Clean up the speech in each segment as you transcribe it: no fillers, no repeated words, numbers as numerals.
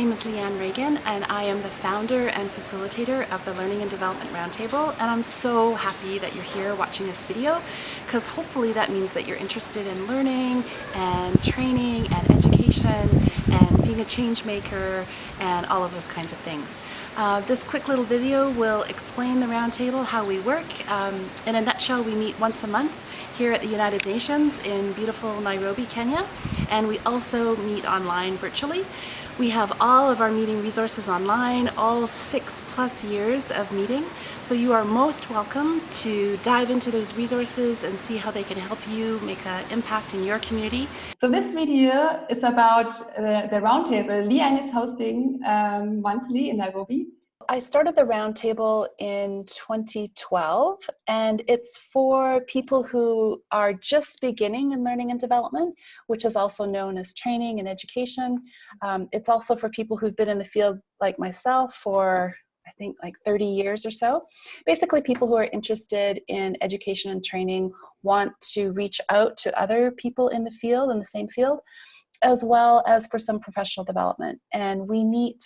name is Leanne Reagan, and I am the founder and facilitator of the Learning and Development Roundtable, and I'm so happy that you're here watching this video, because hopefully that means that you're interested in learning and training and education and being a change maker and all of those kinds of things. This quick little video will explain the Roundtable, how we work. In a nutshell, we meet once a month here at the United Nations in beautiful Nairobi, Kenya, and we also meet online virtually. We have all of our meeting resources online, all 6+ years of meeting, so you are most welcome to dive into those resources and see how they can help you make an impact in your community. So this video is about the Roundtable Leanne is hosting monthly in Nairobi. I started the Roundtable in 2012, and it's for people who are just beginning in learning and development, which is also known as training and education. It's also for people who've been in the field like myself for, I think, like 30 years or so. Basically, people who are interested in education and training want to reach out to other people in the field, in the same field, as well as for some professional development. And we meet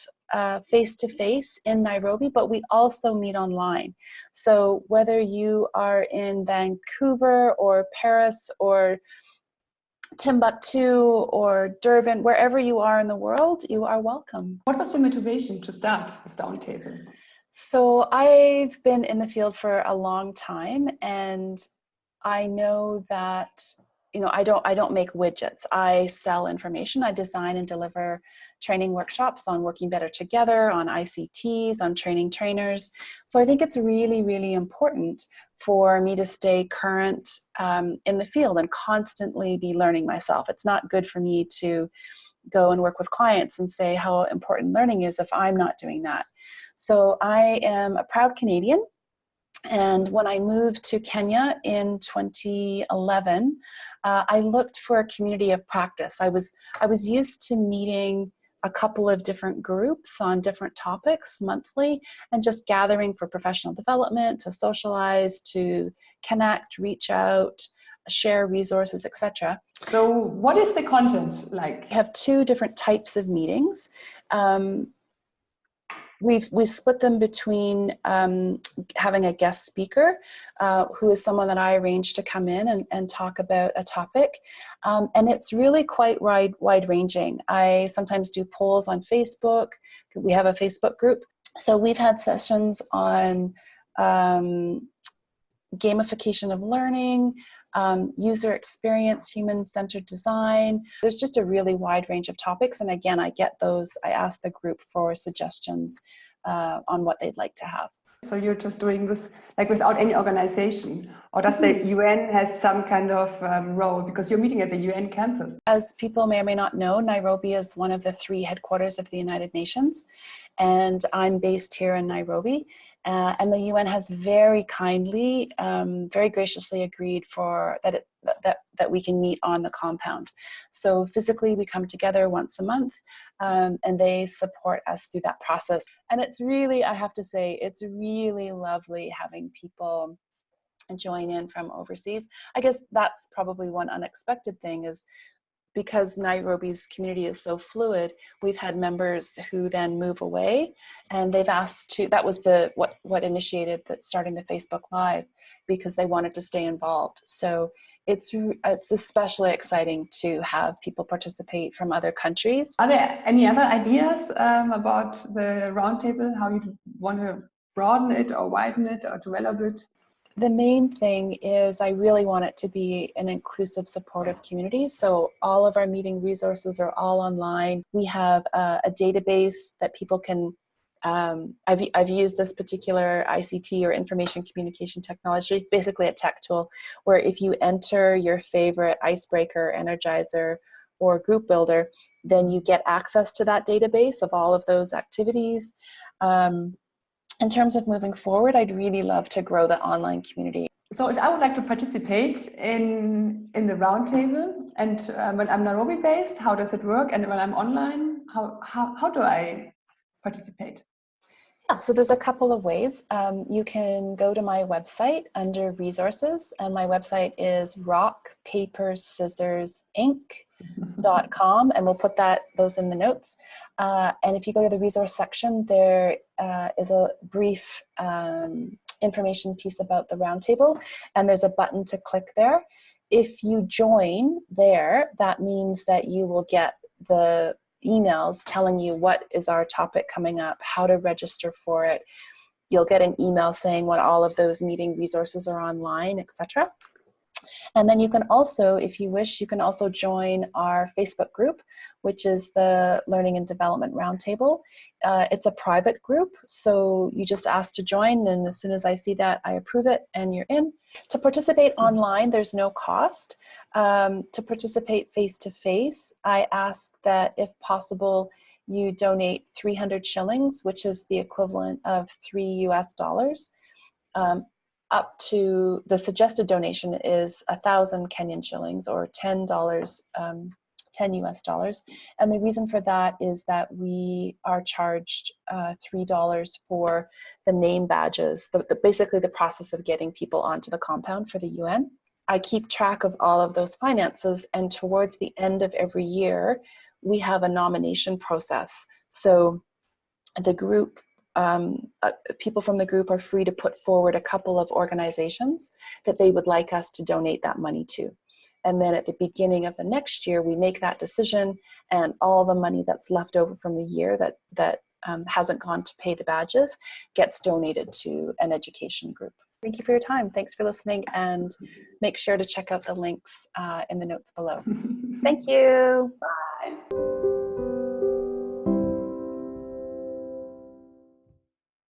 face-to-face in Nairobi, but we also meet online. So whether you are in Vancouver or Paris or Timbuktu or Durban, wherever you are in the world, you are welcome. What was your motivation to start this Roundtable? So I've been in the field for a long time, and I know that I don't make widgets. I sell information. I design and deliver training workshops on working better together, on ICTs, on training trainers. So I think it's really, really important for me to stay current in the field and constantly be learning myself. It's not good for me to go and work with clients and say how important learning is if I'm not doing that. So I am a proud Canadian. And when I moved to Kenya in 2011, I looked for a community of practice. I was used to meeting a couple of different groups on different topics monthly and just gathering for professional development, to socialize, to connect, reach out, share resources, etc. So what is the content like? We have two different types of meetings. We split them between having a guest speaker, who is someone that I arranged to come in and talk about a topic. And it's really quite wide-ranging. I sometimes do polls on Facebook. We have a Facebook group. So we've had sessions on gamification of learning, user experience, human-centered design. There's just a really wide range of topics. And again, I ask the group for suggestions on what they'd like to have. So you're just doing this like without any organization, or does the UN has some kind of role, because you're meeting at the UN campus? As people may or may not know, Nairobi is one of the 3 headquarters of the United Nations, and I'm based here in Nairobi. And the UN has very kindly, very graciously agreed that we can meet on the compound. So physically we come together once a month, and they support us through that process. And it's really, I have to say, it's really lovely having people join in from overseas. I guess that's probably one unexpected thing, is because Nairobi's community is so fluid, we've had members who then move away, and they've asked to, that was what initiated starting the Facebook Live, because they wanted to stay involved. So it's especially exciting to have people participate from other countries. Are there any other ideas about the Roundtable, how you want to broaden it or widen it or develop it? The main thing is I really want it to be an inclusive, supportive community. So all of our meeting resources are all online. We have a database that people can, I've used this particular ICT or information communication technology, basically a tech tool, where if you enter your favorite icebreaker, energizer, or group builder, then you get access to that database of all of those activities. In terms of moving forward, I'd really love to grow the online community. So if I would like to participate in the Roundtable, and when I'm Nairobi based, how does it work? And when I'm online, how do I participate? Yeah, so there's a couple of ways. You can go to my website under resources, and my website is rockpaperscissorsinc.com, and we'll put those in the notes. And if you go to the resource section, there is a brief information piece about the Roundtable, and there's a button to click there. If you join there, that means that you will get the emails telling you what is our topic coming up, how to register for it. You'll get an email saying what all of those meeting resources are online, etc. And then you can also, if you wish, you can also join our Facebook group, which is the Learning and Development Roundtable. It's a private group, so you just ask to join, and as soon as I see that, I approve it, and you're in. To participate online, there's no cost. To participate face-to-face, I ask that, if possible, you donate 300 shillings, which is the equivalent of $3 US. Up to the suggested donation is 1,000 Kenyan shillings, or $10, $10 US. And the reason for that is that we are charged $3 for the name badges, basically the process of getting people onto the compound for the UN. I keep track of all of those finances, and towards the end of every year, we have a nomination process. So the group, people from the group are free to put forward a couple of organizations that they would like us to donate that money to. And then at the beginning of the next year, we make that decision, and all the money that's left over from the year that hasn't gone to pay the badges gets donated to an education group. Thank you for your time. Thanks for listening, and make sure to check out the links in the notes below. Thank you. Bye.